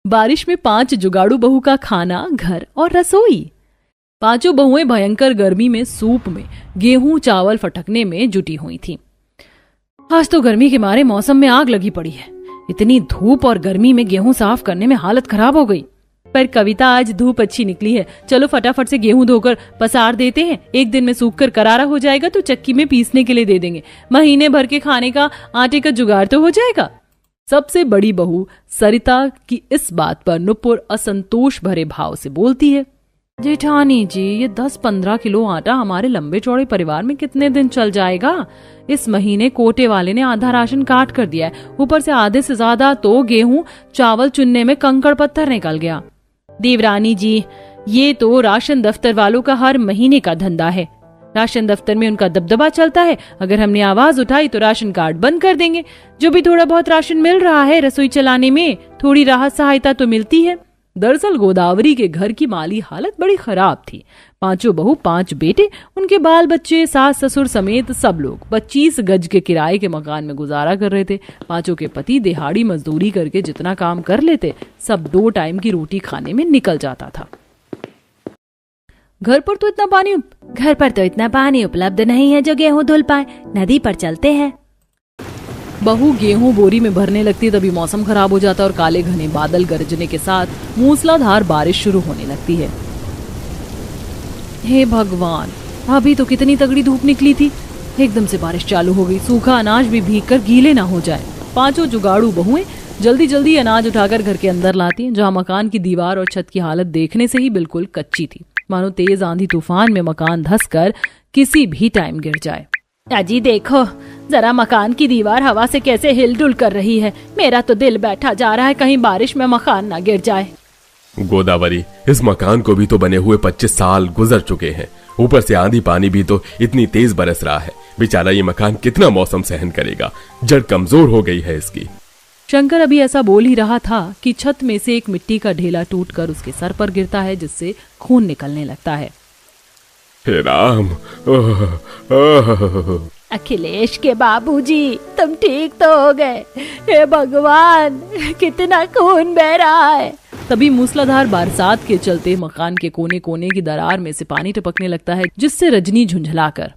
बारिश में 5 जुगाड़ू बहू का खाना, घर और रसोई। 5 बहुएं भयंकर गर्मी में सूप में गेहूं चावल फटकने में जुटी हुई थीं। आज तो गर्मी के मारे मौसम में आग लगी पड़ी है। इतनी धूप और गर्मी में गेहूं साफ करने में हालत खराब हो गई। पर कविता, आज धूप अच्छी निकली है, चलो फटाफट से गेहूं धोकर पसार देते हैं। एक दिन में सूख कर करारा हो जाएगा तो चक्की में पीसने के लिए दे देंगे। महीने भर के खाने का आटे का जुगाड़ तो हो जाएगा। सबसे बड़ी बहू सरिता की इस बात पर नुपुर असंतोष भरे भाव से बोलती है, जेठानी जी, ये 10-15 किलो आटा हमारे लंबे चौड़े परिवार में कितने दिन चल जाएगा? इस महीने कोटे वाले ने आधा राशन काट कर दिया है, ऊपर से आधे से ज्यादा तो गेहूं चावल चुनने में कंकड़ पत्थर निकल गया। देवरानी जी, ये तो राशन दफ्तर वालों का हर महीने का धंधा है। राशन दफ्तर में उनका दबदबा चलता है। अगर हमने आवाज उठाई तो राशन कार्ड बंद कर देंगे। जो भी थोड़ा बहुत राशन मिल रहा है, रसोई चलाने में थोड़ी राहत सहायता तो मिलती है। दरअसल गोदावरी के घर की माली हालत बड़ी खराब थी। 5 बहू, 5 बेटे, उनके बाल बच्चे, सास ससुर समेत सब लोग 25 गज के किराए के मकान में गुजारा कर रहे थे। 5 के पति दिहाड़ी मजदूरी करके जितना काम कर लेते, सब 2 टाइम की रोटी खाने में निकल जाता था। घर पर तो इतना पानी उपलब्ध नहीं है जो गेहूं धुल पाए। नदी पर चलते हैं। बहू गेहूं बोरी में भरने लगती, तभी मौसम खराब हो जाता और काले घने बादल गरजने के साथ मूसलाधार बारिश शुरू होने लगती है। हे भगवान, अभी तो कितनी तगड़ी धूप निकली थी, एकदम से बारिश चालू हो गई। सूखा अनाज भी भीगकर गीले ना हो जाए। 5 जुगाड़ू बहुएं जल्दी जल्दी अनाज उठाकर घर के अंदर लाती, जहां मकान की दीवार और छत की हालत देखने से ही बिल्कुल कच्ची थी, मानो तेज आंधी तूफान में मकान धंसकर किसी भी टाइम गिर जाए। अजी देखो जरा, मकान की दीवार हवा से कैसे हिलडुल कर रही है। मेरा तो दिल बैठा जा रहा है कहीं बारिश में मकान ना गिर जाए। गोदावरी, इस मकान को भी तो बने हुए 25 साल गुजर चुके हैं। ऊपर से आंधी पानी भी तो इतनी तेज बरस रहा है। बेचारा ये मकान कितना मौसम सहन करेगा। जड़ कमजोर हो गई है इसकी। शंकर अभी ऐसा बोल ही रहा था कि छत में से एक मिट्टी का ढेला टूटकर उसके सर पर गिरता है, जिससे खून निकलने लगता है। हे राम, अखिलेश के बाबूजी, तुम ठीक तो हो गए? हे भगवान, कितना खून बह रहा है। तभी मूसलाधार बरसात के चलते मकान के कोने कोने की दरार में से पानी टपकने लगता है, जिससे रजनी झुंझलाकर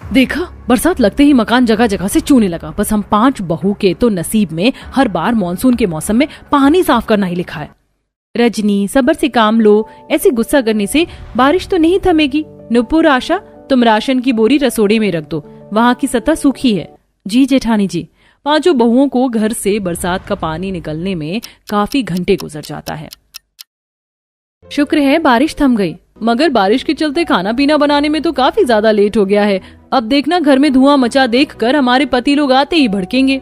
देखा, बरसात लगते ही मकान जगह जगह से चूने लगा। बस हम 5 बहू के तो नसीब में हर बार मानसून के मौसम में पानी साफ करना ही लिखा है। रजनी, सब्र से काम लो, ऐसे गुस्सा करने से बारिश तो नहीं थमेगी। नुपुर, आशा, तुम राशन की बोरी रसोड़े में रख दो, वहां की सतह सूखी है। जी जेठानी जी। 5 बहुओं को घर से बरसात का पानी निकलने में काफी घंटे गुजर जाता है। शुक्र है बारिश थम गई, मगर बारिश के चलते खाना पीना बनाने में तो काफी ज्यादा लेट हो गया है। अब देखना, घर में धुआं मचा देखकर हमारे पति लोग आते ही भड़केंगे,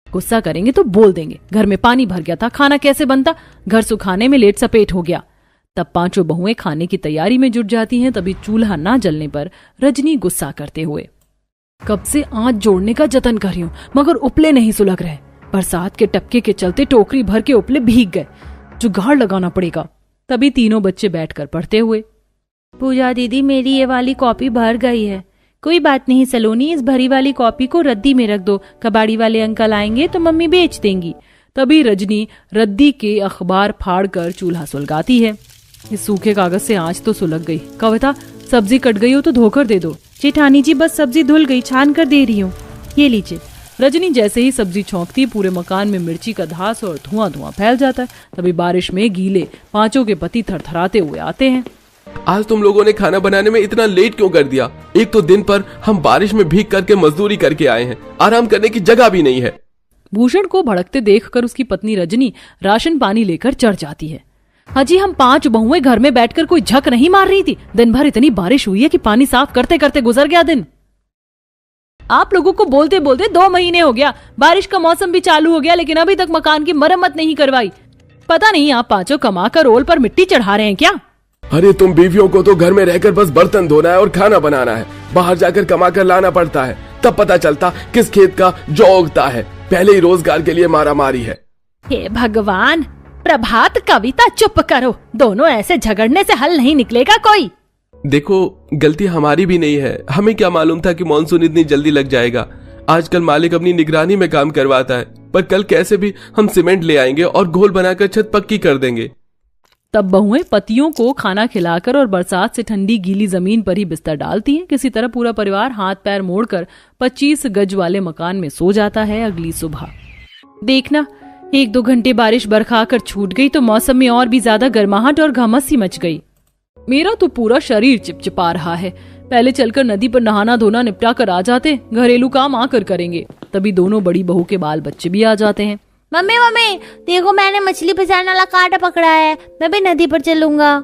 गुस्सा करेंगे तो बोल देंगे घर में पानी भर गया था, खाना कैसे बनता, घर सुखाने में लेट सपेट हो गया। तब 5 बहुएं खाने की तैयारी में जुट जाती हैं। तभी चूल्हा ना जलने पर रजनी गुस्सा करते हुए, कब से आंच जोड़ने का जतन कर रही हूं, मगर उपले नहीं सुलग रहे। बरसात के टपके के चलते टोकरी भर के उपले भीग गए, जुगाड़ लगाना पड़ेगा। तभी तीनों बच्चे बैठकर पढ़ते हुए, पूजा दीदी, मेरी ये वाली कॉपी भर गई है। कोई बात नहीं सलोनी, इस भरी वाली कॉपी को रद्दी में रख दो, कबाड़ी वाले अंकल आएंगे तो मम्मी बेच देंगी। तभी रजनी रद्दी के अखबार फाड़कर चूल्हा सुलगाती है। इस सूखे कागज से आंच तो सुलग गई। कविता, सब्जी कट गई हो तो धोकर दे दो। जेठानी जी, बस सब्जी धुल गई, छान कर दे रही हूँ, ये लीजिए। रजनी जैसे ही सब्जी छौंकती, पूरे मकान में मिर्ची का धास और धुआं धुआं फैल जाता है। तभी बारिश में गीले 5 के पति थरथराते हुए आते हैं। आज तुम लोगों ने खाना बनाने में इतना लेट क्यों कर दिया? एक तो दिन पर हम बारिश में भीग करके मजदूरी करके आए हैं, आराम करने की जगह भी नहीं है। भूषण को भड़कते देखकर उसकी पत्नी रजनी राशन पानी लेकर चढ़ जाती है। अजी, हम 5 बहुएं घर में बैठकर कोई झक नहीं मार रही थी। दिन भर इतनी बारिश हुई है कि पानी साफ करते करते गुजर गया दिन। आप लोगों को बोलते बोलते 2 महीने हो गया, बारिश का मौसम भी चालू हो गया, लेकिन अभी तक मकान की मरम्मत नहीं करवाई। पता नहीं आप 5 कमाकर रोल पर मिट्टी चढ़ा रहे हैं क्या? अरे तुम बीवियों को तो घर में रहकर बस बर्तन धोना है और खाना बनाना है। बाहर जाकर कमा कर लाना पड़ता है, तब पता चलता किस खेत का जौ उगता है। पहले ही रोजगार के लिए मारा मारी है। हे भगवान, प्रभात, कविता, चुप करो। दोनों ऐसे झगड़ने से हल नहीं निकलेगा कोई। देखो, गलती हमारी भी नहीं है। हमें क्या मालूम था कि मानसून इतनी जल्दी लग जाएगा। आजकल मालिक अपनी निगरानी में काम करवाता है, पर कल कैसे भी हम सीमेंट ले आएंगे और घोल बनाकर छत पक्की कर देंगे। तब बहुएं पतियों को खाना खिलाकर और बरसात से ठंडी गीली जमीन पर ही बिस्तर डालती हैं। किसी तरह पूरा परिवार हाथ पैर मोड़कर 25 गज वाले मकान में सो जाता है। अगली सुबह देखना 1-2 घंटे बारिश बरखा कर छूट गई तो मौसम में और भी ज्यादा गर्माहट और घमस सी मच गई। मेरा तो पूरा शरीर चिपचिपा रहा है। पहले चलकर नदी पर नहाना धोना निपटा कर आ जाते, घरेलू काम आकर करेंगे। तभी दोनों बड़ी बहू के बाल बच्चे भी आ जाते हैं। मम्मी मम्मी देखो मैंने मछली फंसाने वाला कांटा पकड़ा है, मैं भी नदी पर चलूंगा।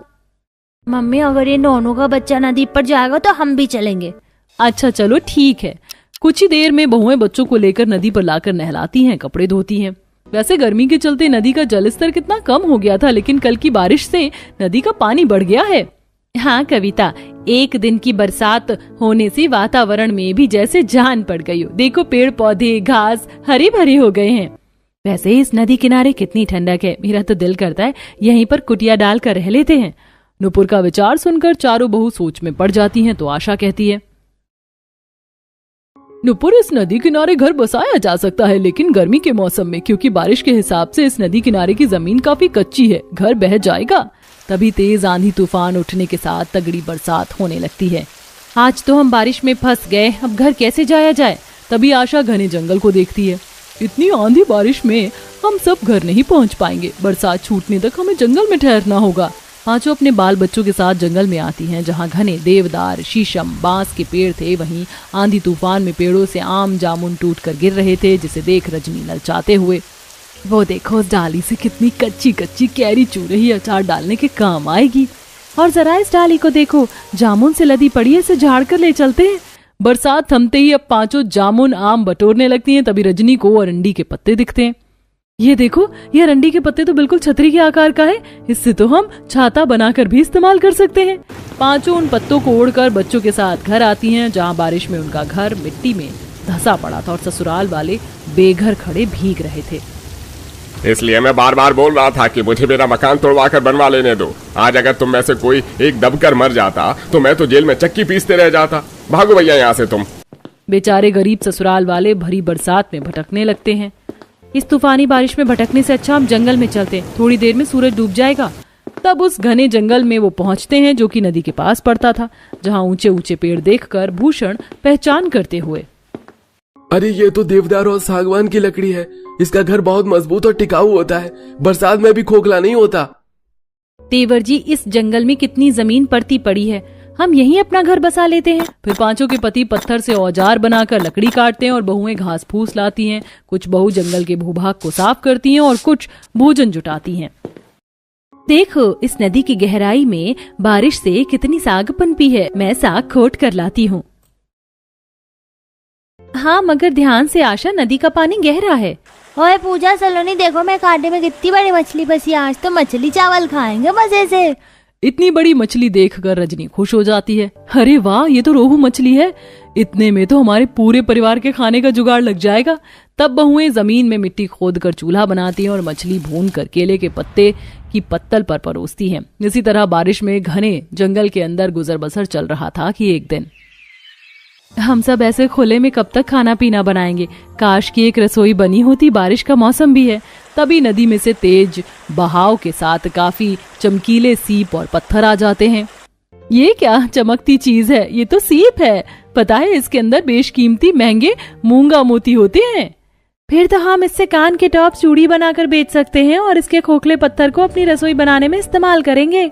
मम्मी अगर ये दोनों का बच्चा नदी पर जाएगा तो हम भी चलेंगे। अच्छा चलो ठीक है। कुछ ही देर में बहुएं बच्चों को लेकर नदी पर लाकर नहलाती हैं, कपड़े धोती हैं। वैसे गर्मी के चलते नदी का जलस्तर कितना कम हो गया था, लेकिन कल की बारिश से नदी का पानी बढ़ गया है। हाँ कविता, एक दिन की बरसात होने से वातावरण में भी जैसे जान पड़ गई हो। देखो पेड़ पौधे घास हरे भरे हो गए हैं। वैसे इस नदी किनारे कितनी ठंडक है, मेरा तो दिल करता है यहीं पर कुटिया डाल कर रह लेते हैं। नुपुर का विचार सुनकर चारों बहू सोच में पड़ जाती हैं तो आशा कहती है, नुपुर इस नदी किनारे घर बसाया जा सकता है, लेकिन गर्मी के मौसम में, क्योंकि बारिश के हिसाब से इस नदी किनारे की जमीन काफी कच्ची है, घर बह जाएगा। तभी तेज आंधी तूफान उठने के साथ तगड़ी बरसात होने लगती है। आज तो हम बारिश में फंस गए, अब घर कैसे जाया जाए। तभी आशा घने जंगल को देखती है। इतनी आंधी बारिश में हम सब घर नहीं पहुंच पाएंगे, बरसात छूटने तक हमें जंगल में ठहरना होगा। पांचों अपने बाल बच्चों के साथ जंगल में आती हैं, जहां घने देवदार शीशम बांस के पेड़ थे। वहीं आंधी तूफान में पेड़ों से आम जामुन टूट कर गिर रहे थे, जिसे देख रजनी ललचाते हुए, वो देखो उस डाली से कितनी कच्ची कच्ची कैरी चू रही, अचार डालने के काम आएगी। और जरा इस डाली को देखो, जामुन से लदी पड़ी है, इसे झाड़ कर ले चलते हैं। बरसात थमते ही अब पांचों जामुन आम बटोरने लगती हैं। तभी रजनी को अरंडी के पत्ते दिखते हैं। ये देखो, ये अरंडी के पत्ते तो बिल्कुल छतरी के आकार का है, इससे तो हम छाता बनाकर भी इस्तेमाल कर सकते हैं। पांचों उन पत्तों को ओढ़कर बच्चों के साथ घर आती हैं, जहां बारिश में उनका घर मिट्टी में धंसा पड़ा था और ससुराल वाले बेघर खड़े भीग रहे थे। इसलिए मैं बार बार बोल रहा था कि मुझे मेरा मकान तोड़वा कर बनवा लेने दो। आज अगर तुम में से कोई एक दबकर मर जाता तो मैं तो जेल में चक्की पीसते रह जाता। भागो भैया यहाँ से तुम। बेचारे गरीब ससुराल वाले भरी बरसात में भटकने लगते हैं। इस तूफानी बारिश में भटकने से अच्छा हम जंगल में चलते, थोड़ी देर में सूरज डूब जाएगा। तब उस घने जंगल में वो पहुंचते हैं, जो कि नदी के पास पड़ता था, जहां ऊंचे ऊंचे पेड़ देखकर भूषण पहचान करते हुए, अरे ये तो देवदार और सागवान की लकड़ी है, इसका घर बहुत मजबूत और टिकाऊ होता है, बरसात में भी खोखला नहीं होता। देवर जी, इस जंगल में कितनी जमीन पड़ती पड़ी है, हम यहीं अपना घर बसा लेते हैं। फिर पांचों के पति पत्थर से औजार बनाकर लकड़ी काटते हैं और बहुएं घास फूस लाती हैं। कुछ बहू जंगल के भूभाग को साफ करती हैं और कुछ भोजन जुटाती हैं। देखो, इस नदी की गहराई में बारिश से कितनी साग पनपी है, मैं साग खोट कर लाती हूँ। हाँ मगर ध्यान से आशा, नदी का पानी गहरा है। ओए पूजा सलोनी, देखो मैं कांटे में कितनी बड़ी मछली फंसी, आज तो मछली चावल खाएंगे मजे से। इतनी बड़ी मछली देखकर रजनी खुश हो जाती है। अरे वाह, ये तो रोहू मछली है, इतने में तो हमारे पूरे परिवार के खाने का जुगाड़ लग जाएगा। तब बहुएं जमीन में मिट्टी खोदकर चूल्हा बनाती हैं और मछली भून कर केले के पत्ते की पत्तल पर परोसती हैं। इसी तरह बारिश में घने जंगल के अंदर गुजर बसर चल रहा था कि एक दिन, हम सब ऐसे खुले में कब तक खाना पीना बनाएंगे, काश की एक रसोई बनी होती, बारिश का मौसम भी है। तभी नदी में से तेज बहाव के साथ काफी चमकीले सीप और पत्थर आ जाते हैं। ये क्या चमकती चीज है, ये तो सीप है। पता है इसके अंदर बेशकीमती महंगे मूंगा मोती होते हैं। फिर तो हम इससे कान के टॉप चूड़ी बनाकर बेच सकते हैं और इसके खोखले पत्थर को अपनी रसोई बनाने में इस्तेमाल करेंगे।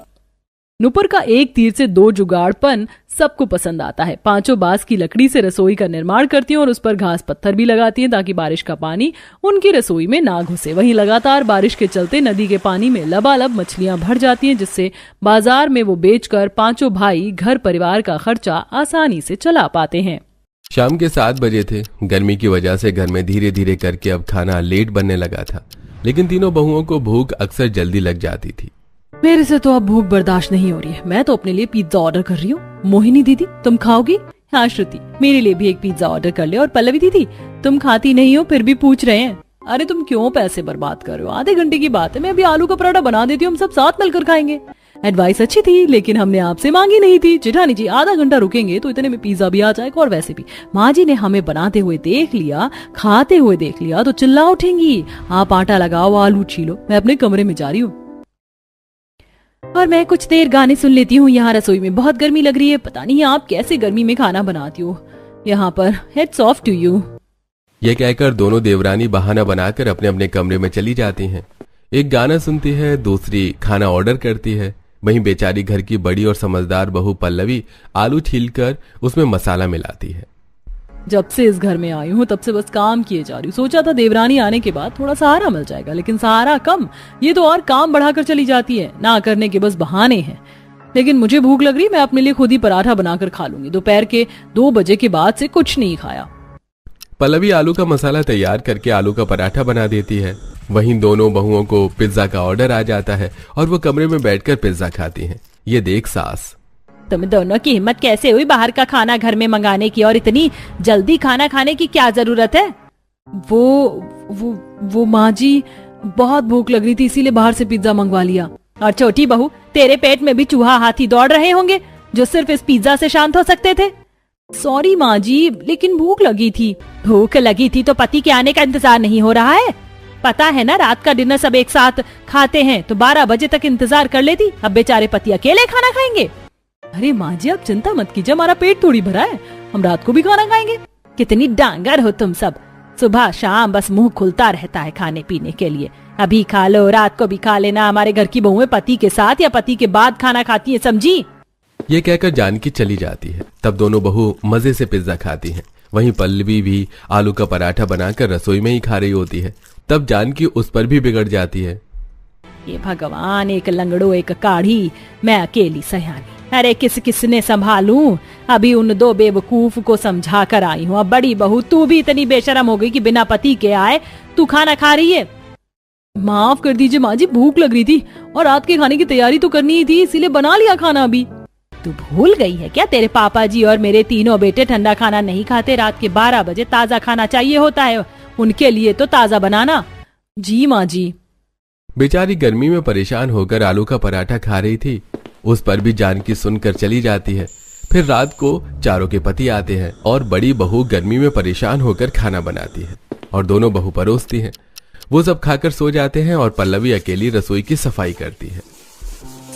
नुपुर का एक तीर से दो जुगाड़पन सबको पसंद आता है। पांचों बांस की लकड़ी से रसोई का निर्माण करती हैं और उस पर घास पत्थर भी लगाती हैं, ताकि बारिश का पानी उनकी रसोई में ना घुसे। वहीं लगातार बारिश के चलते नदी के पानी में लबालब मछलियां भर जाती हैं, जिससे बाजार में वो बेचकर पांचों भाई घर परिवार का खर्चा आसानी से चला पाते हैं। शाम के 7 बजे थे। गर्मी की वजह से घर में धीरे धीरे करके अब खाना लेट बनने लगा था, लेकिन तीनों बहुओं को भूख अक्सर जल्दी लग जाती थी। मेरे से तो अब भूख बर्दाश्त नहीं हो रही है, मैं तो अपने लिए पिज्जा ऑर्डर कर रही हूँ। मोहिनी दीदी, तुम खाओगी? हाँ श्रुति, मेरे लिए भी एक पिज्जा ऑर्डर कर ले। और पल्लवी दीदी, तुम खाती नहीं हो फिर भी पूछ रहे हैं। अरे तुम क्यों पैसे बर्बाद कर रहे हो, आधे घंटे की बात है, मैं अभी आलू का पराठा बना देती हूँ, हम सब साथ मिलकर खाएंगे। एडवाइस अच्छी थी लेकिन हमने आपसे मांगी नहीं थी। जेठानी जी आधा घंटा रुकेंगे तो इतने में पिज्जा भी आ जाएगा, और वैसे भी माँ जी ने हमें बनाते हुए देख लिया, खाते हुए देख लिया तो चिल्ला उठेंगी। आप आटा लगाओ, आलू छीलो, मैं अपने कमरे में जा रही हूँ और मैं कुछ देर गाने सुन लेती हूँ। यहाँ रसोई में बहुत गर्मी लग रही है, पता नहीं आप कैसे गर्मी में खाना बनाती हो यहाँ पर। Heads off to you. ये कहकर दोनों देवरानी बहाना बनाकर अपने अपने कमरे में चली जाती हैं। एक गाना सुनती है, दूसरी खाना ऑर्डर करती है। वहीं बेचारी घर की बड़ी और समझदार बहू पल्लवी आलू छीलकर उसमें मसाला मिलाती है। जब से इस घर में आई हूँ तब से बस काम किए जा रही हूँ। सोचा था देवरानी आने के बाद थोड़ा सहारा मिल जाएगा, लेकिन सहारा कम, ये तो और काम बढ़ाकर चली जाती है। ना करने के बस बहाने हैं। लेकिन मुझे भूख लग रही, मैं अपने लिए खुद ही पराठा बनाकर खा लूंगी। दोपहर के 2 बजे के बाद से कुछ नहीं खाया। पल्लवी आलू का मसाला तैयार करके आलू का पराठा बना देती है। वहीं दोनों बहुओं को पिज्जा का ऑर्डर आ जाता है और वो कमरे में बैठकर पिज्जा खाती हैं। ये देख सास, तुम दोनों की हिम्मत कैसे हुई बाहर का खाना घर में मंगाने की, और इतनी जल्दी खाना खाने की क्या जरूरत है? वो माँ जी, बहुत भूख लग रही थी इसीलिए बाहर से पिज्जा मंगवा लिया। और छोटी बहू, तेरे पेट में भी चूहा हाथी दौड़ रहे होंगे जो सिर्फ इस पिज्जा से शांत हो सकते थे। सॉरी माँ जी, लेकिन भूख लगी थी। भूख लगी थी तो पति के आने का इंतजार नहीं हो रहा है? पता है ना रात का डिनर सब एक साथ खाते हैं, तो 12 बजे तक इंतजार कर लेती। अब बेचारे पति अकेले खाना खाएंगे। अरे माँ जी आप चिंता मत कीजिए, हमारा पेट थोड़ी भरा है, हम रात को भी खाना खाएंगे। कितनी डांगर हो तुम सब, सुबह शाम बस मुंह खुलता रहता है खाने पीने के लिए। अभी खा लो, रात को भी खा लेना। हमारे घर की बहुएं पति के साथ या पति के बाद खाना खाती है, समझी? ये कहकर जानकी चली जाती है। तब दोनों बहू मजे से पिज्जा खाती हैं। वहीं पल्लवी भी आलू का पराठा बनाकर रसोई में ही खा रही होती है। तब जानकी उस पर भी बिगड़ जाती है। ये भगवान, एक लंगड़ो एक काढ़ी, मैं अकेली सयानी। अरे किसने संभालूं? अभी उन 2 बेवकूफ को समझा कर आई हूँ। अब बड़ी बहू तू भी इतनी बेशरम हो गई कि बिना पति के आए तू खाना खा रही है। माफ कर दीजिए माँ जी, भूख लग रही थी और रात के खाने की तैयारी तो करनी ही थी, इसीलिए बना लिया खाना अभी। तू भूल गई है क्या, तेरे पापा जी और मेरे तीनों बेटे ठंडा खाना नहीं खाते। रात के 12 बजे ताजा खाना चाहिए होता है, उनके लिए तो ताजा बनाना। जी माँ जी। बेचारी गर्मी में परेशान होकर आलू का पराठा खा रही थी, उस पर भी जानकी सुनकर चली जाती है। फिर रात को चारों के पति आते हैं और बड़ी बहू गर्मी में परेशान होकर खाना बनाती है और दोनों बहू परोसती हैं। वो सब खाकर सो जाते हैं और पल्लवी अकेली रसोई की सफाई करती है।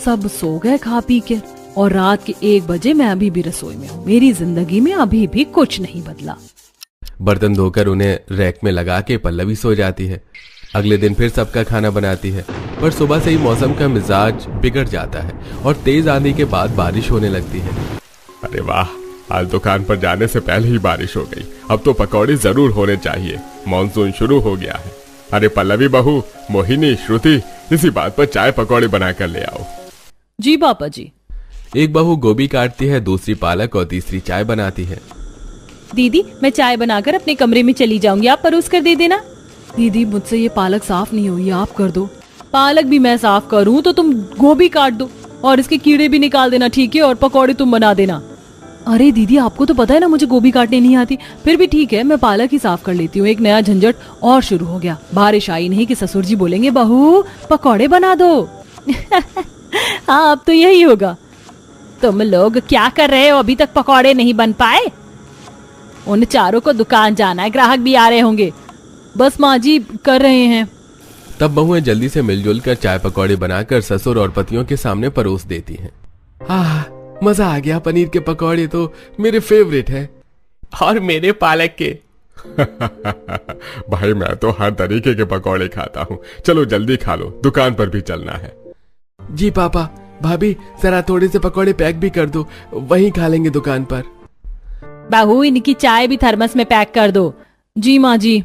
सब सो गए खा पी के और रात के 1 बजे मैं अभी भी रसोई में हूँ। मेरी जिंदगी में अभी भी कुछ नहीं बदला। बर्तन धोकर उन्हें रैक में लगा के पल्लवी सो जाती है। अगले दिन फिर सबका खाना बनाती है, पर सुबह से ही मौसम का मिजाज बिगड़ जाता है और तेज आंधी के बाद बारिश होने लगती है। अरे वाह, आज दुकान पर जाने से पहले ही बारिश हो गई। अब तो पकौड़े जरूर होने चाहिए, मॉनसून शुरू हो गया है। अरे पल्लवी बहू, मोहिनी, श्रुति, इसी बात पर चाय पकौड़े बनाकर ले आओ। जी पापा जी। एक बहू गोभी काटती है, दूसरी पालक और तीसरी चाय बनाती है। दीदी मैं चाय बनाकर अपने कमरे में चली जाऊंगी, आप परोस कर दे देना। दीदी मुझसे ये पालक साफ नहीं हुई, आप कर दो। पालक भी मैं साफ करूं तो तुम गोभी काट दो और इसके कीड़े भी निकाल देना, ठीक है? और पकौड़े तुम बना देना। अरे दीदी आपको तो पता है ना मुझे गोभी काटने नहीं आती। फिर भी ठीक है, मैं पालक ही साफ कर लेती हूँ। एक नया झंझट और शुरू हो गया। बारिश आई नहीं कि ससुर जी बोलेंगे बहू पकौड़े बना दो। हाँ अब तो यही होगा। तुम लोग क्या कर रहे हो, अभी तक पकौड़े नहीं बन पाए? उन चारों को दुकान जाना है, ग्राहक भी आ रहे होंगे। बस माँ जी कर रहे हैं। तब बहुएं जल्दी से मिलजुल कर चाय पकौड़े बनाकर ससुर और पतियों के सामने परोस देती हैं। मजा आ गया, पनीर के पकौड़े तो मेरे फेवरेट है। और मेरे पालक के। भाई मैं तो हर तरीके के पकौड़े खाता हूँ। चलो जल्दी खा लो, दुकान पर भी चलना है। जी पापा, भाभी जरा थोड़े से पकौड़े पैक भी कर दो, वहीं खा लेंगे दुकान पर। बहू इनकी चाय भी थर्मस में पैक कर दो। जी माँ जी।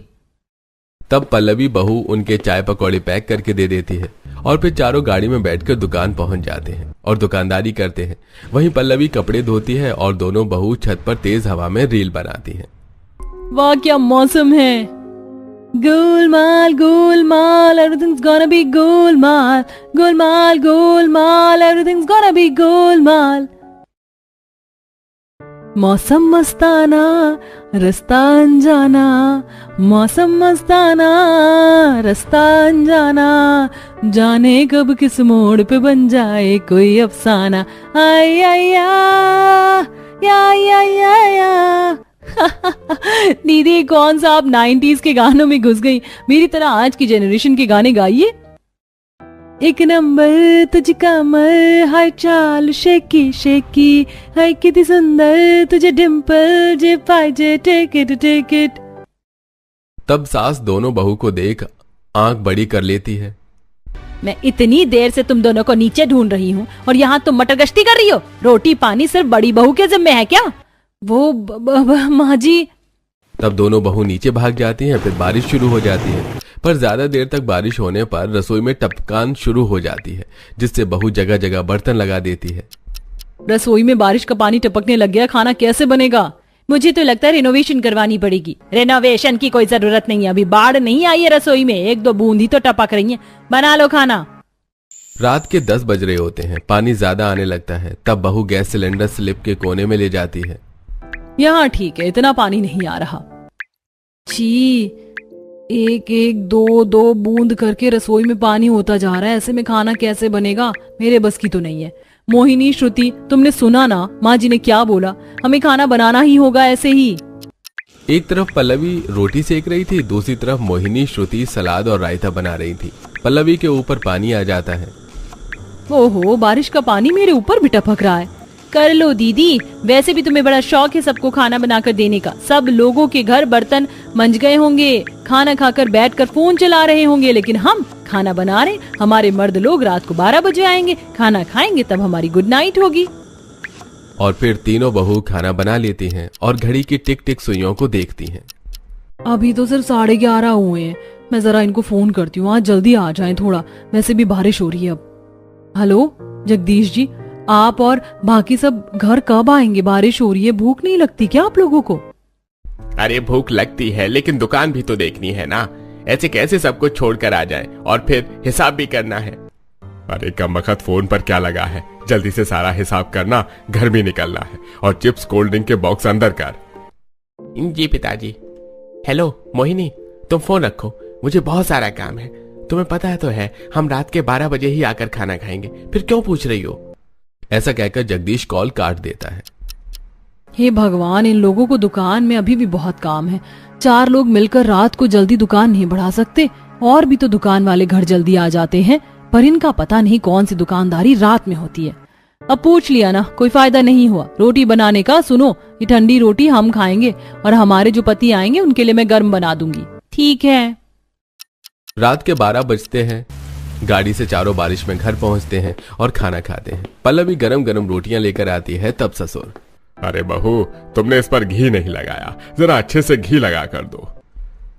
तब पल्लवी बहू उनके चाय पकौड़े पैक करके दे देती है और फिर चारों गाड़ी में बैठकर दुकान पहुंच जाते हैं और दुकानदारी करते हैं। वहीं पल्लवी कपड़े धोती है और दोनों बहू छत पर तेज हवा में रील बनाती हैं। वाह क्या मौसम है। Golmaal Golmaal everything's gonna be Golmaal Golmaal Golmaal everything's gonna be Golmaal. मौसम मस्ताना रास्ता अनजाना, मौसम मस्ताना रास्ता अनजाना, जाने कब किस मोड़ पे बन जाए कोई अफसाना। आई आई या दीदी कौन सा आप 90s के गानों में घुस गई, मेरी तरह आज की जेनरेशन के गाने गाइए। एक नंबर तुझ कमर, हाय चाल शेकी शेकी, हाय कितनी सुंदर तुझे डिम्पल, जे पाइजे टेक इट। तब सास दोनों बहू को देख आंख बड़ी कर लेती है। मैं इतनी देर से तुम दोनों को नीचे ढूंढ रही हूँ और यहाँ तुम मटर गश्ती कर रही हो। रोटी पानी सिर्फ बड़ी बहू के जिम्मे है क्या? वो माँ जी। तब दोनों बहू नीचे भाग जाती हैं। फिर बारिश शुरू हो जाती है, पर ज्यादा देर तक बारिश होने पर रसोई में टपकान शुरू हो जाती है, जिससे बहू जगह जगह बर्तन लगा देती है। रसोई में बारिश का पानी टपकने लग गया, खाना कैसे बनेगा? मुझे तो लगता है रिनोवेशन करवानी पड़ेगी। रिनोवेशन की कोई जरूरत नहीं है, अभी बाढ़ नहीं आई है रसोई में, एक दो बूंद ही तो टपक रही है, बना लो खाना। रात के 10 बज रहे होते हैं। पानी ज्यादा आने लगता है। तब बहू गैस सिलेंडर स्लिप के कोने में ले जाती है। यहाँ ठीक है, इतना पानी नहीं आ रहा। छी, एक एक दो दो बूंद करके रसोई में पानी होता जा रहा है, ऐसे में खाना कैसे बनेगा? मेरे बस की तो नहीं है। मोहिनी, श्रुति, तुमने सुना ना माँ जी ने क्या बोला? हमें खाना बनाना ही होगा ऐसे ही। एक तरफ पल्लवी रोटी सेक रही थी, दूसरी तरफ मोहिनी, श्रुति सलाद और रायता बना रही थी। पल्लवी के ऊपर पानी आ जाता है। ओहो, बारिश का पानी मेरे ऊपर भी टपक रहा है। कर लो दीदी, वैसे भी तुम्हें बड़ा शौक है सबको खाना बनाकर देने का। सब लोगों के घर बर्तन मंज गए होंगे, खाना खाकर बैठकर फोन चला रहे होंगे, लेकिन हम खाना बना रहे। हमारे मर्द लोग रात को 12 बजे आएंगे, खाना खाएंगे, तब हमारी गुड नाइट होगी। और फिर तीनों बहू खाना बना लेती हैं और घड़ी की टिक टिक सुइयों को देखती हैं। अभी तो सिर्फ 11:30 हुए हैं। मैं जरा इनको फोन करती हूँ, आज जल्दी आ जाएं थोड़ा, वैसे भी बारिश हो रही है अब। हेलो जगदीश जी, आप और बाकी सब घर कब आएंगे? बारिश हो रही है, भूख नहीं लगती क्या आप लोगों को? अरे भूख लगती है, लेकिन दुकान भी तो देखनी है ना। ऐसे कैसे सब कुछ छोड़कर आ जाए, और फिर हिसाब भी करना है। अरे कमबख्त फोन पर क्या लगा है, जल्दी से सारा हिसाब करना, घर भी निकलना है, और चिप्स कोल्ड ड्रिंक के बॉक्स अंदर कर। जी पिताजी। हेलो मोहिनी, तुम फोन रखो, मुझे बहुत सारा काम है। तुम्हें पता है तो है, हम रात के 12 बजे ही आकर खाना खाएंगे, फिर क्यों पूछ रही हो? ऐसा कहकर जगदीश कॉल काट देता है। हे भगवान, इन लोगों को दुकान में अभी भी बहुत काम है। 4 लोग मिलकर रात को जल्दी दुकान नहीं बढ़ा सकते, और भी तो दुकान वाले घर जल्दी आ जाते हैं, पर इनका पता नहीं कौन सी दुकानदारी रात में होती है। अब पूछ लिया ना, कोई फायदा नहीं हुआ। रोटी बनाने का सुनो, ये ठंडी रोटी हम खाएंगे और हमारे जो पति आएंगे उनके लिए मैं गर्म बना दूंगी, ठीक है? रात के 12 बजते हैं। गाड़ी से चारों बारिश में घर पहुंचते हैं और खाना खाते हैं। पल्लवी गरम गरम रोटियां लेकर आती है। तब ससुर, अरे बहू, तुमने इस पर घी नहीं लगाया, जरा अच्छे से घी लगा कर दो।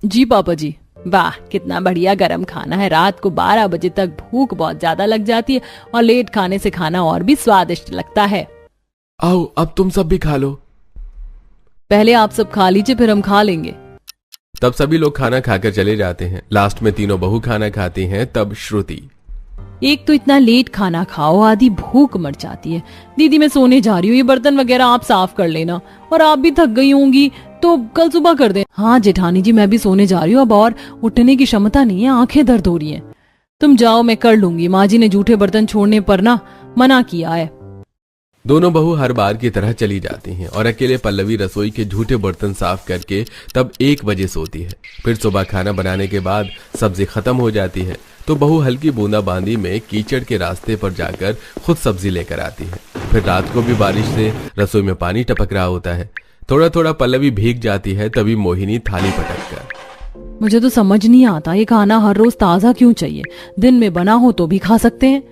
जी पापा जी। वाह, कितना बढ़िया गरम खाना है। रात को 12 बजे तक भूख बहुत ज्यादा लग जाती है, और लेट खाने से खाना और भी स्वादिष्ट लगता है। आओ अब तुम सब भी खा लो। पहले आप सब खा लीजिए, फिर हम खा लेंगे। तब सभी लोग खाना खाकर चले जाते हैं। लास्ट में तीनों बहू खाना खाती हैं। तब श्रुति, एक तो इतना लेट खाना खाओ, आधी भूख मर जाती है। दीदी मैं सोने जा रही हूँ, ये बर्तन वगैरह आप साफ कर लेना, और आप भी थक गई होंगी तो कल सुबह कर दें। हाँ जेठानी जी, मैं भी सोने जा रही हूँ, अब और उठने की क्षमता नहीं है, आंखें दर्द हो रही हैं। तुम जाओ, मैं कर लूंगी। माँ जी ने जूठे बर्तन छोड़ने पर ना मना किया है। दोनों बहू हर बार की तरह चली जाती हैं और अकेले पल्लवी रसोई के झूठे बर्तन साफ करके तब 1 बजे सोती है। फिर सुबह खाना बनाने के बाद सब्जी खत्म हो जाती है, तो बहू हल्की बूंदाबांदी में कीचड़ के रास्ते पर जाकर खुद सब्जी लेकर आती है। फिर रात को भी बारिश से रसोई में पानी टपक रहा होता है। थोड़ा थोड़ा पल्लवी भीग जाती है। तभी मोहिनी थाली पटक कर, मुझे तो समझ नहीं आता, ये खाना हर रोज ताजा क्यों चाहिए? दिन में बना हो तो भी खा सकते हैं।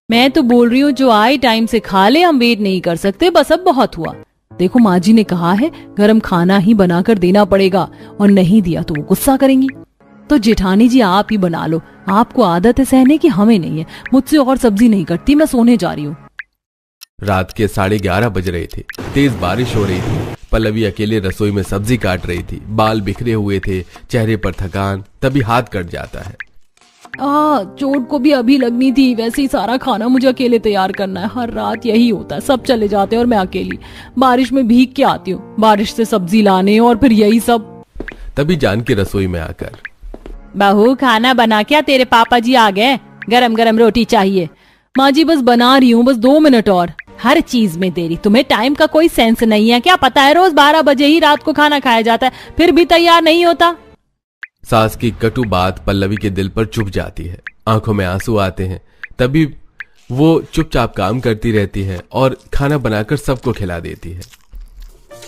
मैं तो बोल रही हूँ जो आए टाइम से खा ले, हम वेट नहीं कर सकते, बस अब बहुत हुआ। देखो माँ जी ने कहा है गरम खाना ही बनाकर देना पड़ेगा, और नहीं दिया तो वो गुस्सा करेंगी। तो जेठानी जी आप ही बना लो, आपको आदत है सहने की, हमें नहीं है। मुझसे और सब्जी नहीं कटती, मैं सोने जा रही हूँ। रात के 11:30 बज रहे थे। तेज बारिश हो रही थी। पल्लवी अकेले रसोई में सब्जी काट रही थी। बाल बिखरे हुए थे, चेहरे पर थकान। तभी हाथ कट जाता है। चोट को भी अभी लगनी थी, वैसे ही सारा खाना मुझे अकेले तैयार करना है। हर रात यही होता है, सब चले जाते हैं और मैं अकेली बारिश में भीग के आती हूँ, बारिश से सब्जी लाने और फिर यही सब। तभी जानकी रसोई में आकर, बहू खाना बना क्या, तेरे पापा जी आ गए, गरम गरम रोटी चाहिए। माँ जी बस बना रही हूँ, बस 2 मिनट और। हर चीज में देरी, तुम्हें टाइम का कोई सेंस नहीं है क्या? पता है रोज 12 बजे ही रात को खाना खाया जाता है, फिर भी तैयार नहीं होता। सास की कटु बात पल्लवी के दिल पर चुभ जाती है, आंखों में आंसू आते हैं। तभी वो चुपचाप काम करती रहती है और खाना बनाकर सबको खिला देती है।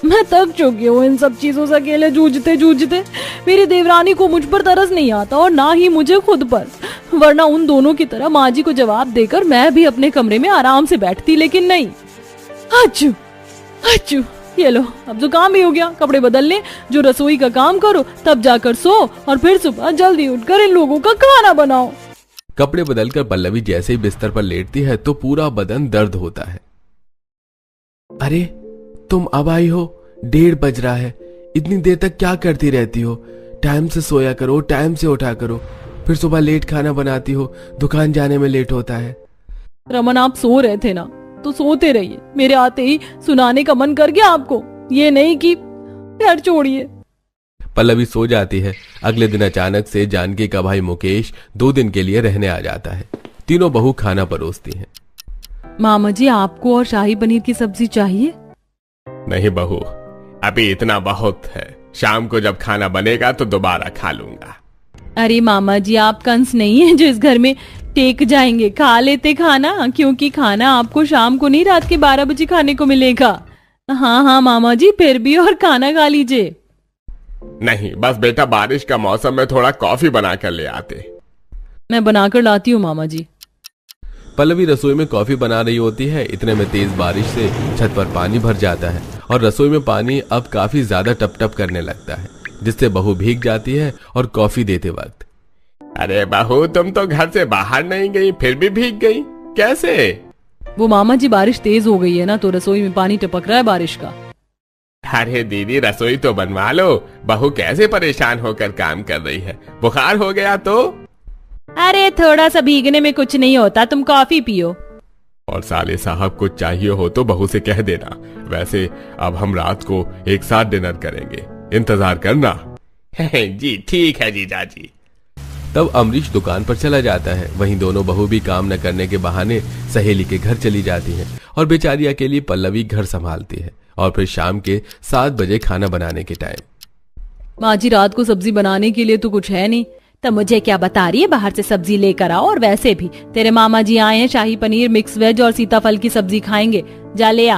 मैं थक चुकी हूँ इन सब चीजों से अकेले जूझते जूझते। मेरी देवरानी को मुझ पर तरस नहीं आता और ना ही मुझे खुद पर, वरना उन दोनों की तरह माँ जी को जवाब देकर मैं भी अपने कमरे में आराम से बैठती, लेकिन नहीं। अच्छू अच्छू, ये लो अब जुकाम भी हो गया, कपड़े बदल ले, जो रसोई का काम करो, तब जाकर सो और फिर सुबह जल्दी उठकर इन लोगों का खाना बनाओ। कपड़े बदलकर पल्लवी जैसे ही बिस्तर पर लेटती है तो पूरा बदन दर्द होता है। अरे तुम अब आई हो, 1:30 बज रहा है, इतनी देर तक क्या करती रहती हो? टाइम से सोया करो, टाइम से उठा करो, फिर सुबह लेट खाना बनाती हो, दुकान जाने में लेट होता है। रमन आप सो रहे थे ना, तो सोते रहिए, मेरे आते ही सुनाने का मन कर गया आपको, ये नहीं कि यार छोड़िए। पल्लवी सो जाती है। अगले दिन अचानक से जानकी का भाई मुकेश 2 दिन के लिए रहने आ जाता है। तीनों बहू खाना परोसती हैं। मामा जी आपको और शाही पनीर की सब्जी चाहिए? नहीं बहू, अभी इतना बहुत है, शाम को जब खाना बनेगा तो दोबारा खा लूंगा। अरे मामा जी आप कंस नहीं है जो इस घर में टेक जाएंगे, खा लेते खाना, क्योंकि खाना आपको शाम को नहीं रात के 12 बजे खाने को मिलेगा। हाँ हाँ मामा जी, फिर भी और खाना खा लीजिए। नहीं बस बेटा, बारिश का मौसम में थोड़ा कॉफी बना कर ले आते। मैं बनाकर लाती हूँ मामा जी। पल्लवी रसोई में कॉफी बना रही होती है, इतने में तेज बारिश से छत पर पानी भर जाता है और रसोई में पानी अब काफी ज्यादा टप टप करने लगता है, जिससे बहू भीग जाती है और कॉफी देते वक्त, अरे बहू तुम तो घर से बाहर नहीं गई, फिर भी भीग गई, कैसे? वो मामा जी बारिश तेज हो गई है ना, तो रसोई में पानी टपक रहा है बारिश का। अरे दीदी रसोई तो बनवा लो, बहू कैसे परेशान होकर काम कर रही है, बुखार हो गया तो? अरे थोड़ा सा भीगने में कुछ नहीं होता, तुम कॉफी पियो। और साले साहब कुछ चाहिए हो तो बहू से कह देना। वैसे अब हम रात को एक साथ डिनर करेंगे, इंतजार करना। जी ठीक है जीजा जी। तब अमरीश दुकान पर चला जाता है। वहीं दोनों बहू भी काम न करने के बहाने सहेली के घर चली जाती हैं और बेचारी अकेली पल्लवी घर संभालती है। और फिर शाम के 7 बजे खाना बनाने के टाइम, माँ जी रात को सब्जी बनाने के लिए तो कुछ है नहीं, तब मुझे क्या बता रही है, बाहर से सब्जी लेकर आओ, और वैसे भी तेरे मामा जी आए हैं, शाही पनीर, मिक्स वेज और सीताफल की सब्जी खाएंगे, जा ले आ।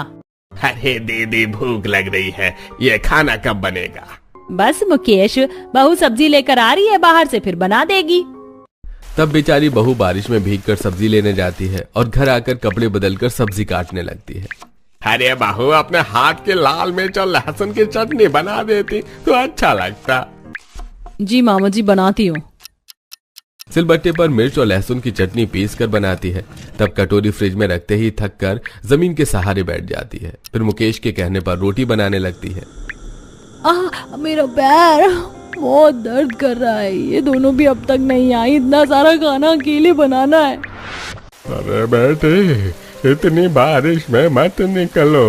अरे दीदी भूख लग रही है, ये खाना कब बनेगा? बस मुकेश, बहू सब्जी लेकर आ रही है बाहर से, फिर बना देगी। तब बेचारी बहू बारिश में भीगकर सब्जी लेने जाती है और घर आकर कपड़े बदलकर सब्जी काटने लगती है। अरे बहू अपने हाथ के लाल मिर्च और लहसुन की चटनी बना देती तो अच्छा लगता। जी मामा जी बनाती हूँ। सिलबट्टे पर मिर्च और लहसुन की चटनी पीस कर बनाती है। तब कटोरी फ्रिज में रखते ही थक कर जमीन के सहारे बैठ जाती है। फिर मुकेश के कहने पर रोटी बनाने लगती है। मेरा पैर बहुत दर्द कर रहा है, ये दोनों भी अब तक नहीं आई, इतना सारा खाना अकेले बनाना है। अरे बेटे इतनी बारिश में मत निकलो,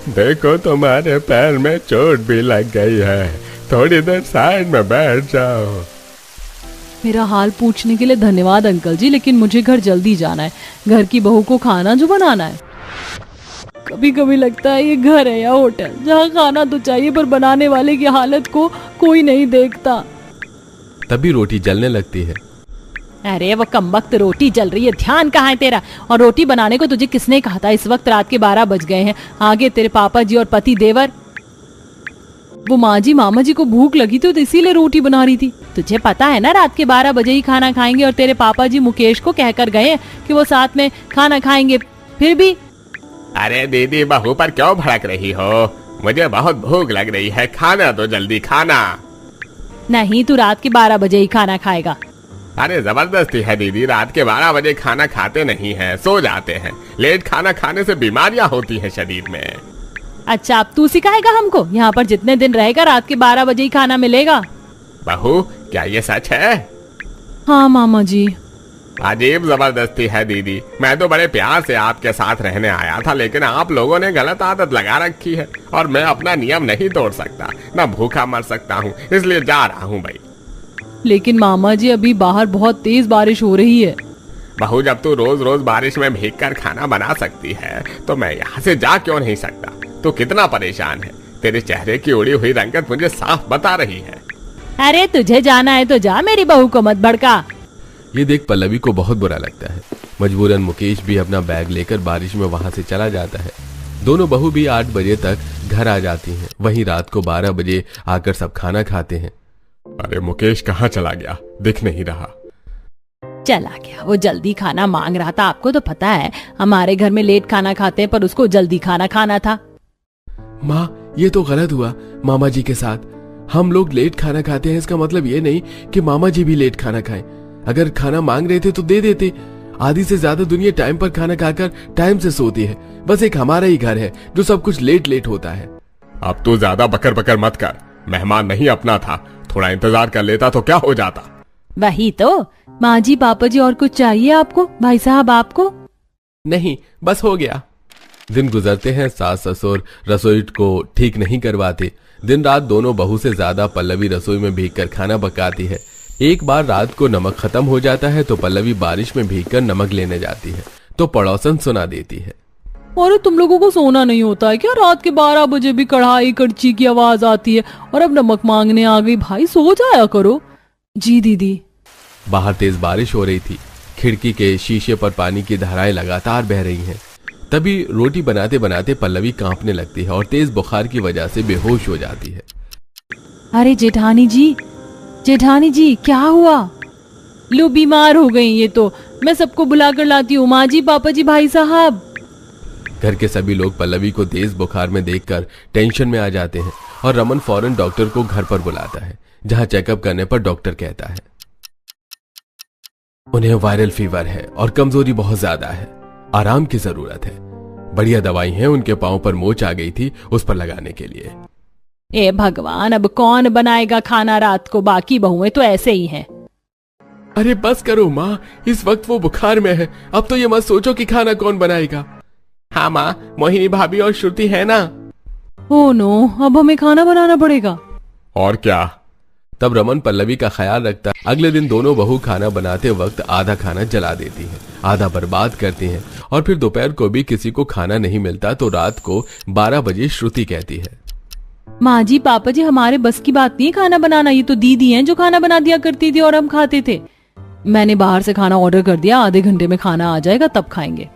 देखो तुम्हारे पैर में चोट भी लग गई है, थोड़ी देर साइड में बैठ जाओ। मेरा हाल पूछने के लिए धन्यवाद अंकल जी, लेकिन मुझे घर जल्दी जाना है, घर की बहू को खाना जो बनाना है। कभी कभी लगता है ये घर है या होटल, जहाँ खाना तो चाहिए पर बनाने वाले की हालत को कोई नहीं देखता। तभी रोटी जलने लगती है। अरे वो कमबख्त रोटी जल रही है, ध्यान कहाँ है तेरा? और रोटी बनाने को तुझे किसने कहा था? इस वक्त रात के 12 बज गए हैं, आगे तेरे पापा जी और पति देवर। वो माँ जी मामा जी को भूख लगी थी तो इसीलिए रोटी बना रही थी। तुझे पता है ना रात के 12 बजे ही खाना खाएंगे, और तेरे पापा जी मुकेश को कहकर गए कि वो साथ में खाना खाएंगे, फिर भी। अरे दीदी बहू पर क्यों भड़क रही हो? मुझे बहुत भूख लग रही है, खाना तो जल्दी खाना। नहीं, तू रात के 12 बजे ही खाना खाएगा। अरे जबरदस्ती है दीदी, रात के 12 बजे खाना खाते नहीं हैं, सो जाते हैं। लेट खाना खाने से बीमारियां होती हैं शरीर में। अच्छा अब तू सिखाएगा हमको? यहाँ पर जितने दिन रहेगा रात के 12 बजे ही खाना मिलेगा। बहू क्या ये सच है? हाँ मामा जी, अजीब जबरदस्ती है दीदी। मैं तो बड़े प्यार से आपके साथ रहने आया था, लेकिन आप लोगों ने गलत आदत लगा रखी है और मैं अपना नियम नहीं तोड़ सकता, ना भूखा मर सकता हूँ, इसलिए जा रहा हूँ भाई। लेकिन मामा जी अभी बाहर बहुत तेज बारिश हो रही है। बहू, जब तू रोज रोज बारिश में भीग कर खाना बना सकती है तो मैं यहाँ से जा क्यों नहीं सकता? तू कितना परेशान है, तेरे चेहरे की उड़ी हुई रंगत मुझे साफ बता रही है। अरे तुझे जाना है तो जा, मेरी बहू को मत भड़का। ये देख पल्लवी को बहुत बुरा लगता है। मजबूरन मुकेश भी अपना बैग लेकर बारिश में वहां से चला जाता है। दोनों बहू भी 8 बजे तक घर आ जाती हैं। वहीं रात को 12 बजे आकर सब खाना खाते हैं। अरे मुकेश कहाँ चला गया, दिख नहीं रहा। चला गया, वो जल्दी खाना मांग रहा था। आपको तो पता है हमारे घर में लेट खाना खाते हैं, पर उसको जल्दी खाना खाना था। माँ, ये तो गलत हुआ मामा जी के साथ। हम लोग लेट खाना खाते हैं, इसका मतलब ये नहीं कि मामा जी भी लेट खाना खाएं। अगर खाना मांग रहे थे तो दे देते। आधी से ज्यादा दुनिया टाइम पर खाना खाकर टाइम से सोती है। बस एक हमारा ही घर है जो सब कुछ लेट लेट होता है। अब तू ज्यादा बकर बकर मत कर। मेहमान नहीं अपना था, थोड़ा इंतजार कर लेता तो क्या हो जाता। वही तो। माँ जी, पापा जी, और कुछ चाहिए आपको? भाई साहब आपको? नहीं, बस हो गया। दिन गुजरते हैं। सास ससुर रसोई को ठीक नहीं करवाते। दिन रात दोनों बहू से ज्यादा पल्लवी रसोई में भीगकर खाना पकाती है। एक बार रात को नमक खत्म हो जाता है तो पल्लवी बारिश में भीगकर नमक लेने जाती है तो पड़ोसन सुना देती है। अरे तुम लोगों को सोना नहीं होता है क्या? रात के 12 बजे भी कढ़ाई कड़ची की आवाज आती है और अब नमक मांगने आ गई। भाई सो जाया करो। जी दीदी। बाहर तेज बारिश हो रही थी। खिड़की के शीशे पर पानी की धाराएं लगातार बह रही हैं। तभी रोटी बनाते बनाते पल्लवी कांपने लगती है और तेज बुखार की वजह से बेहोश हो जाती है। अरे जेठानी जी, जेठानी जी, क्या हुआ? लो, बीमार हो गई ये तो। मैं सबको बुला कर लाती हूँ। माँ जी, पापा जी, भाई साहब। घर के सभी लोग पल्लवी को तेज बुखार में देखकर टेंशन में आ जाते हैं और रमन फौरन डॉक्टर को घर पर बुलाता है, जहां चेकअप करने पर डॉक्टर कहता है उन्हें वायरल फीवर है और कमजोरी बहुत ज्यादा है, आराम की जरूरत है। बढ़िया दवाई है, उनके पांव पर मोच आ गई थी, उस पर लगाने के लिए। ए भगवान, अब कौन बनाएगा खाना रात को? बाकी बहुएं तो ऐसे ही हैं। अरे बस करो माँ, इस वक्त वो बुखार में है। अब तो ये मत सोचो कि खाना कौन बनाएगा। हाँ माँ, मोहिनी भाभी और श्रुति है ना। ओह नो, अब हमें खाना बनाना पड़ेगा। और क्या? तब रमन पल्लवी का ख्याल रखता। अगले दिन दोनों बहू खाना बनाते वक्त आधा खाना जला देती हैं, आधा बर्बाद करती हैं और फिर दोपहर को भी किसी को खाना नहीं मिलता तो रात को 12 बजे श्रुति कहती है, माँ जी, पापा जी, हमारे बस की बात नहीं है खाना बनाना। ये तो दीदी हैं जो खाना बना दिया करती थी और हम खाते थे। मैंने बाहर से खाना ऑर्डर कर दिया, आधे घंटे में खाना आ जाएगा, तब खाएंगे।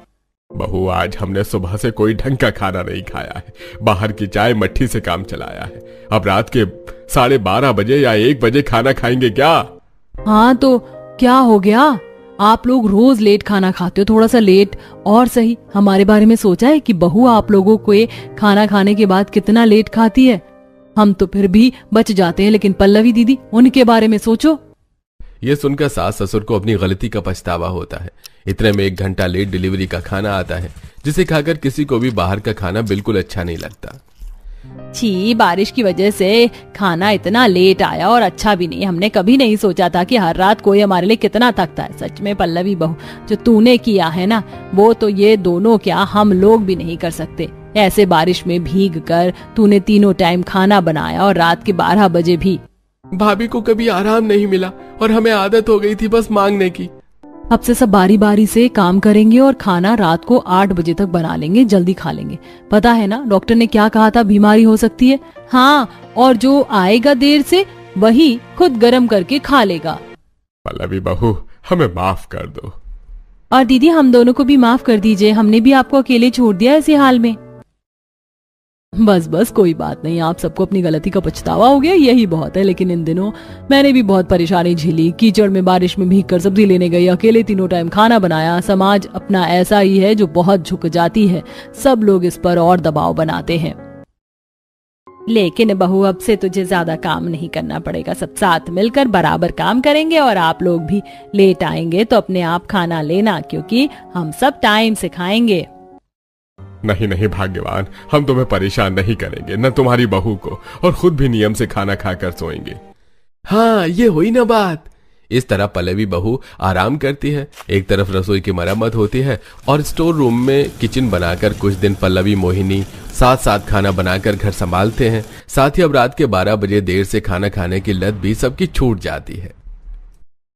बहू, आज हमने सुबह से कोई ढंग का खाना नहीं खाया है। बाहर की चाय मट्ठी से काम चलाया है। अब रात के 12:30 बजे या 1 बजे खाना खाएंगे क्या? हाँ तो क्या हो गया? आप लोग रोज लेट खाना खाते हो, थोड़ा सा लेट और सही। हमारे बारे में सोचा है कि बहू आप लोगों को खाना खाने के बाद कितना लेट खाती है? हम तो फिर भी बच जाते हैं, लेकिन पल्लवी दीदी, उनके बारे में सोचो। ये सुनकर सास ससुर को अपनी गलती का पछतावा होता है। इतने में 1 घंटा लेट डिलीवरी का खाना आता है, जिसे खाकर किसी को भी बाहर का खाना बिल्कुल अच्छा नहीं लगता। छी, बारिश की वजह से खाना इतना लेट आया और अच्छा भी नहीं। हमने कभी नहीं सोचा था कि हर रात कोई हमारे लिए कितना थकता है। सच में पल्लवी बहू, जो तूने किया है ना, वो तो ये दोनों क्या, हम लोग भी नहीं कर सकते। ऐसे बारिश में भीग कर तूने तीनों टाइम खाना बनाया और रात के 12 बजे भी। भाभी को कभी आराम नहीं मिला और हमें आदत हो गई थी बस मांगने की। अब से सब बारी बारी से काम करेंगे और खाना रात को 8 बजे तक बना लेंगे, जल्दी खा लेंगे। पता है ना डॉक्टर ने क्या कहा था, बीमारी हो सकती है। हाँ, और जो आएगा देर से वही खुद गरम करके खा लेगा। पल्लवी बहू, हमें माफ कर दो। और दीदी, हम दोनों को भी माफ कर दीजिए, हमने भी आपको अकेले छोड़ दिया ऐसे हाल में। बस बस, कोई बात नहीं। आप सबको अपनी गलती का पछतावा हो गया, यही बहुत है। लेकिन इन दिनों मैंने भी बहुत परेशानी झेली। कीचड़ में बारिश में भीग कर सब्जी लेने गई, अकेले तीनों टाइम खाना बनाया। समाज अपना ऐसा ही है जो बहुत झुक जाती है। सब लोग इस पर और दबाव बनाते हैं। लेकिन बहू, अब से तुझे ज्यादा काम नहीं करना पड़ेगा। सब साथ मिलकर बराबर काम करेंगे और आप लोग भी लेट आएंगे तो अपने आप खाना लेना, क्योंकि हम सब टाइम से खाएंगे। नहीं नहीं भाग्यवान, हम तुम्हें परेशान नहीं करेंगे, न तुम्हारी बहू को, और खुद भी नियम से खाना खाकर सोएंगे। हाँ, ये हुई ना बात। इस तरह पल्लवी बहू आराम करती है। एक तरफ रसोई की मरम्मत होती है और स्टोर रूम में किचन बनाकर कुछ दिन पल्लवी मोहिनी साथ साथ खाना बनाकर घर संभालते हैं। साथ ही अब रात के 12 बजे देर से खाना खाने की लत भी सबकी छूट जाती है।